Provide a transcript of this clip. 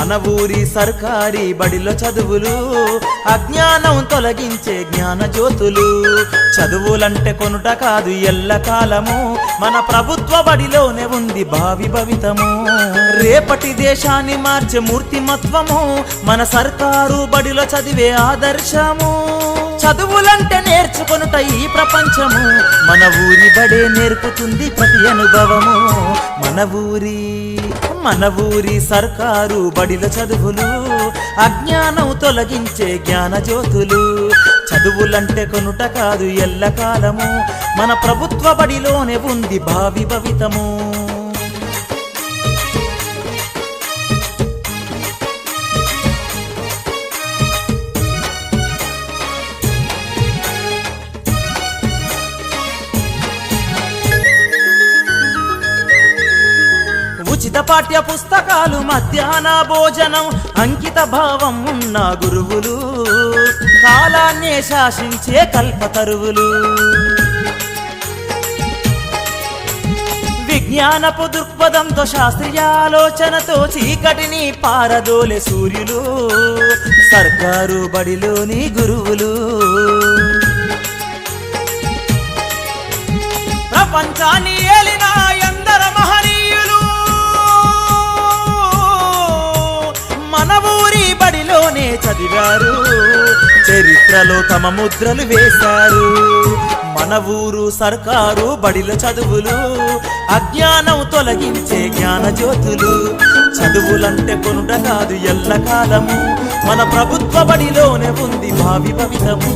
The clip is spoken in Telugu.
మన ఊరి సర్కారీ బడిలో చదువులు అజ్ఞానం తొలగించే జ్ఞాన జ్యోతులు చదువులంటే కొనుట కాదు ఎల్లకాలము మన ప్రభుత్వ బడిలోనే ఉంది భావి భవితము రేపటి దేశాన్ని మార్చే మూర్తిమత్వము మన సర్కారు బడిలో చదివే ఆదర్శము చదువులంటే నేర్చుకొనుట ఈ ప్రపంచము మన ఊరి బడే నేర్పుతుంది ప్రతి అనుభవము మన ఊరి సర్కారు బడిల చదువులు అజ్ఞానం తొలగించే జ్ఞాన జ్యోతులు చదువులంటే కొనుట కాదు ఎల్లకాలము మన ప్రభుత్వ బడిలోనే ఉంది భావి భవితము ఉచిత పాఠ్య పుస్తకాలు మధ్యాహ్న భోజనం అంకిత భావం ఉన్న గురువులు కాలాన్నే శాసించే కల్పతరువులు విజ్ఞానపు దృక్పథంతో శాస్త్రీయ ఆలోచనతో చీకటిని పారదోలే సూర్యులు సర్కారు బడిలోని గురువులు ప్రపంచాన్ని ఏలిన ఎందరో మహనీయులు మన ఊరి బడిలోనే చదివారు చరిత్రలో తమ ముద్రలు వేశారు మన ఊరు సర్కారు బడిల చదువులు అజ్ఞానం తొలగించే జ్ఞాన జ్యోతులు చదువులంటే కొనుట కాదు ఎల్లకాలము మన ప్రభుత్వ బడిలోనే ఉంది భావి భవితము